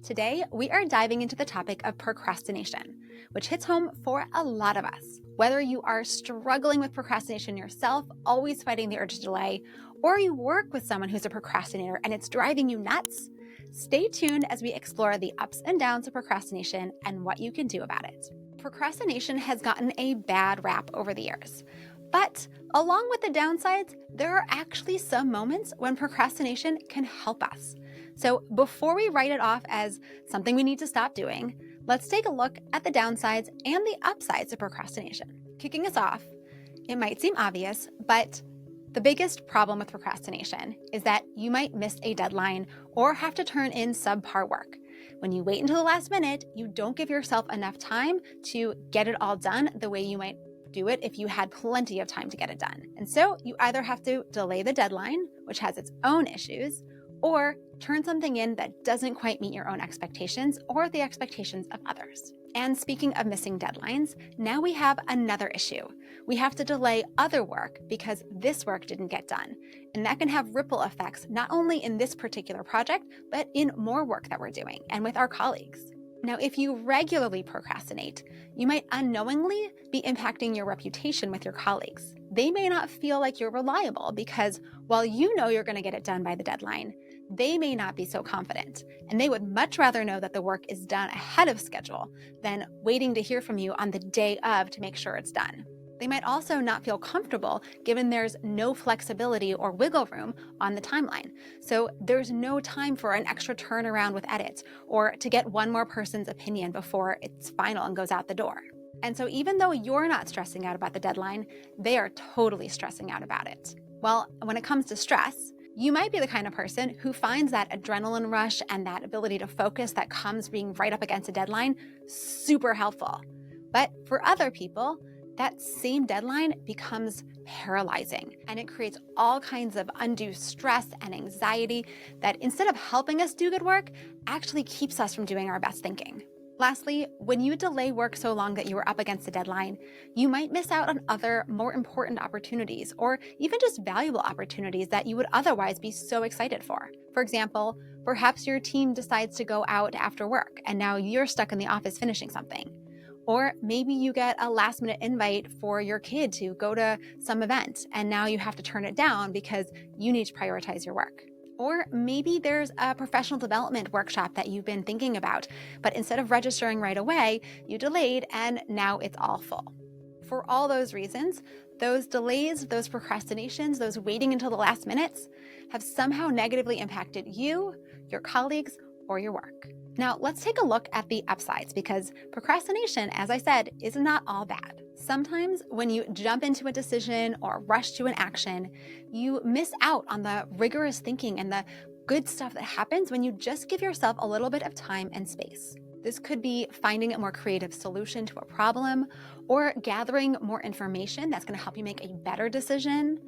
Today, we are diving into the topic of procrastination, which hits home for a lot of us. Whether you are struggling with procrastination yourself, always fighting the urge to delay, or you work with someone who's a procrastinator and it's driving you nuts, stay tuned as we explore the ups and downs of procrastination and what you can do about it. Procrastination has gotten a bad rap over the years. But along with the downsides, there are actually some moments when procrastination can help us. So before we write it off as something we need to stop doing, let's take a look at the downsides and the upsides of procrastination. Kicking us off, it might seem obvious, but the biggest problem with procrastination is that you might miss a deadline or have to turn in subpar work. When you wait until the last minute, you don't give yourself enough time to get it all done the way you might do it if you had plenty of time to get it done. And so you either have to delay the deadline, which has its own issues, or turn something in that doesn't quite meet your own expectations or the expectations of others. And speaking of missing deadlines, now we have another issue. We have to delay other work because this work didn't get done. And that can have ripple effects, not only in this particular project, but in more work that we're doing and with our colleagues. Now, if you regularly procrastinate, you might unknowingly be impacting your reputation with your colleagues. They may not feel like you're reliable because while you know you're going to get it done by the deadline, they may not be so confident, and they would much rather know that the work is done ahead of schedule than waiting to hear from you on the day of to make sure it's done. They might also not feel comfortable given there's no flexibility or wiggle room on the timeline. So there's no time for an extra turnaround with edits or to get one more person's opinion before it's final and goes out the door. And so even though you're not stressing out about the deadline, they are totally stressing out about it. Well, when it comes to stress, you might be the kind of person who finds that adrenaline rush and that ability to focus that comes being right up against a deadline super helpful. But for other people, that same deadline becomes paralyzing, and it creates all kinds of undue stress and anxiety that instead of helping us do good work, actually keeps us from doing our best thinking. Lastly, when you delay work so long that you are up against a deadline, you might miss out on other more important opportunities or even just valuable opportunities that you would otherwise be so excited for. For example, perhaps your team decides to go out after work and now you're stuck in the office finishing something. Or maybe you get a last-minute invite for your kid to go to some event and now you have to turn it down because you need to prioritize your work. Or maybe there's a professional development workshop that you've been thinking about, but instead of registering right away, you delayed and now it's all full. For all those reasons, those delays, those procrastinations, those waiting until the last minutes have somehow negatively impacted you, your colleagues, or your work. Now, let's take a look at the upsides because procrastination, as I said, is not all bad. Sometimes when you jump into a decision or rush to an action, you miss out on the rigorous thinking and the good stuff that happens when you just give yourself a little bit of time and space. This could be finding a more creative solution to a problem, or gathering more information that's going to help you make a better decision,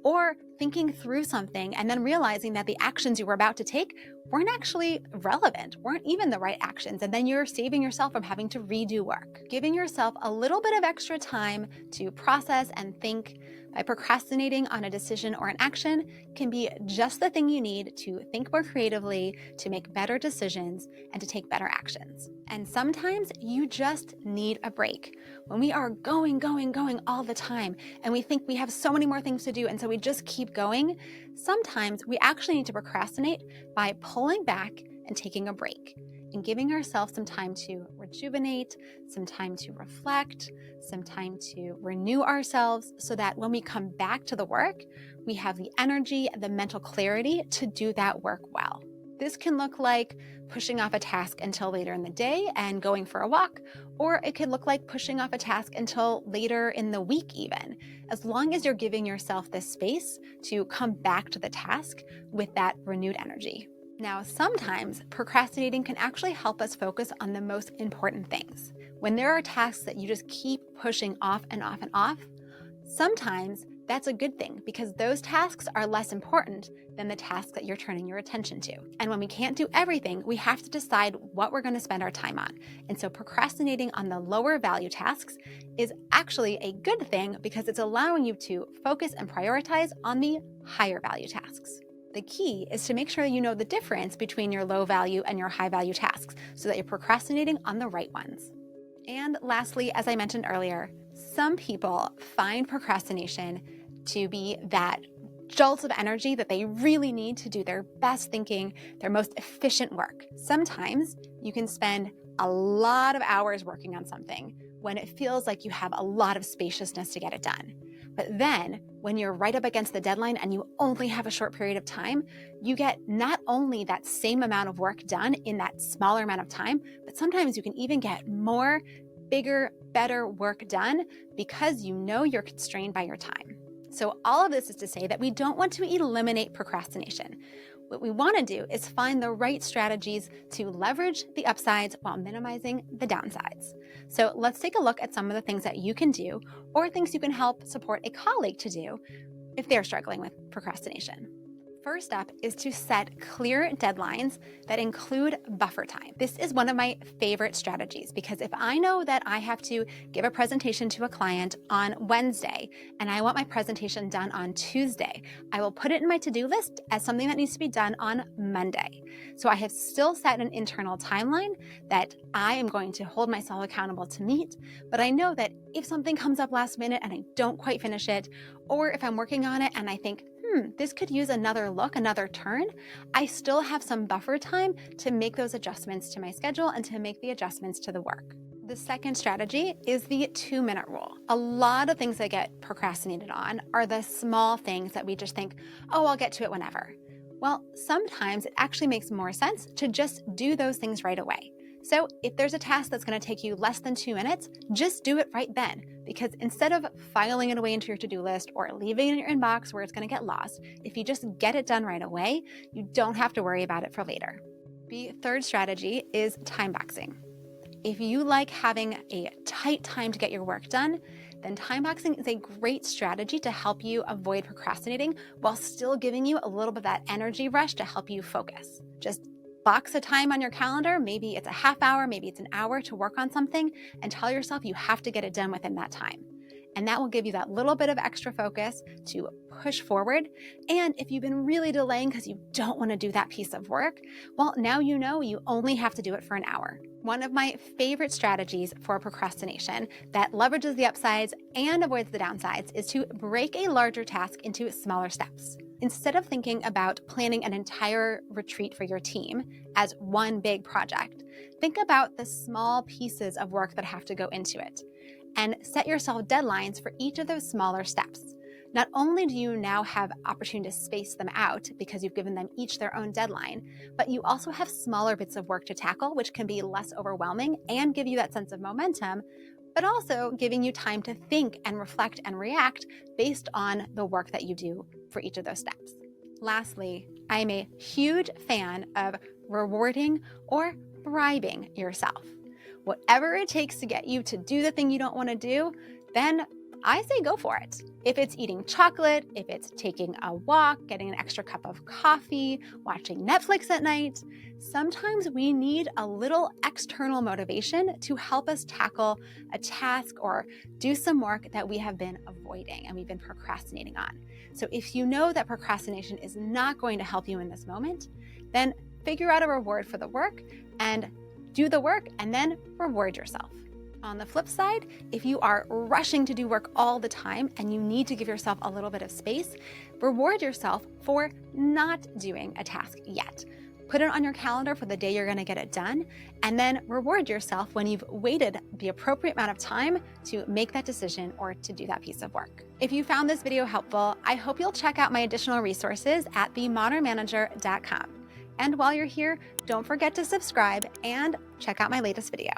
or thinking through something and then realizing that the actions you were about to take weren't actually relevant, weren't even the right actions, and then you're saving yourself from having to redo work. Giving yourself a little bit of extra time to process and think by procrastinating on a decision or an action can be just the thing you need to think more creatively, to make better decisions, and to take better actions. And sometimes you just need a break. When we are going all the time and we think we have so many more things to do and so we just keep going, sometimes we actually need to procrastinate by pulling back and taking a break and giving ourselves some time to rejuvenate, some time to reflect, some time to renew ourselves so that when we come back to the work, we have the energy, the mental clarity to do that work well. This can look like pushing off a task until later in the day and going for a walk, or it could look like pushing off a task until later in the week even, as long as you're giving yourself this space to come back to the task with that renewed energy. Now, sometimes procrastinating can actually help us focus on the most important things. When there are tasks that you just keep pushing off and off and off, sometimes that's a good thing because those tasks are less important than the tasks that you're turning your attention to. And when we can't do everything, we have to decide what we're going to spend our time on. And so procrastinating on the lower value tasks is actually a good thing because it's allowing you to focus and prioritize on the higher value tasks. The key is to make sure you know the difference between your low value and your high value tasks so that you're procrastinating on the right ones. And lastly, as I mentioned earlier, some people find procrastination to be that jolt of energy that they really need to do their best thinking, their most efficient work. Sometimes you can spend a lot of hours working on something when it feels like you have a lot of spaciousness to get it done. But then when you're right up against the deadline and you only have a short period of time, you get not only that same amount of work done in that smaller amount of time, but sometimes you can even get more, bigger, better work done because you know you're constrained by your time. So all of this is to say that we don't want to eliminate procrastination. What we want to do is find the right strategies to leverage the upsides while minimizing the downsides. So let's take a look at some of the things that you can do or things you can help support a colleague to do if they're struggling with procrastination. First up is to set clear deadlines that include buffer time. This is one of my favorite strategies because if I know that I have to give a presentation to a client on Wednesday and I want my presentation done on Tuesday, I will put it in my to-do list as something that needs to be done on Monday. So I have still set an internal timeline that I am going to hold myself accountable to meet, but I know that if something comes up last minute and I don't quite finish it, or if I'm working on it and I think, this could use another look, another turn, I still have some buffer time to make those adjustments to my schedule and to make the adjustments to the work. The second strategy is the 2-minute rule. A lot of things that get procrastinated on are the small things that we just think, oh, I'll get to it whenever. Well, sometimes it actually makes more sense to just do those things right away. So if there's a task that's going to take you less than 2 minutes, just do it right then. Because instead of filing it away into your to-do list or leaving it in your inbox where it's going to get lost, if you just get it done right away, you don't have to worry about it for later. The third strategy is time boxing. If you like having a tight time to get your work done, then time boxing is a great strategy to help you avoid procrastinating while still giving you a little bit of that energy rush to help you focus. Just box a time on your calendar, maybe it's a half hour, maybe it's an hour to work on something, and tell yourself you have to get it done within that time. And that will give you that little bit of extra focus to push forward. And if you've been really delaying because you don't want to do that piece of work, well, now you know you only have to do it for an hour. One of my favorite strategies for procrastination that leverages the upsides and avoids the downsides is to break a larger task into smaller steps. Instead of thinking about planning an entire retreat for your team as one big project, think about the small pieces of work that have to go into it and set yourself deadlines for each of those smaller steps. Not only do you now have opportunity to space them out because you've given them each their own deadline, but you also have smaller bits of work to tackle, which can be less overwhelming and give you that sense of momentum, but also giving you time to think and reflect and react based on the work that you do for each of those steps. Lastly, I'm a huge fan of rewarding or bribing yourself. Whatever it takes to get you to do the thing you don't want to do, then I say go for it. If it's eating chocolate, if it's taking a walk, getting an extra cup of coffee, watching Netflix at night, sometimes we need a little external motivation to help us tackle a task or do some work that we have been avoiding and we've been procrastinating on. So if you know that procrastination is not going to help you in this moment, then figure out a reward for the work and do the work and then reward yourself. On the flip side, if you are rushing to do work all the time and you need to give yourself a little bit of space, reward yourself for not doing a task yet. Put it on your calendar for the day you're going to get it done, and then reward yourself when you've waited the appropriate amount of time to make that decision or to do that piece of work. If you found this video helpful, I hope you'll check out my additional resources at themodernmanager.com. And while you're here, don't forget to subscribe and check out my latest video.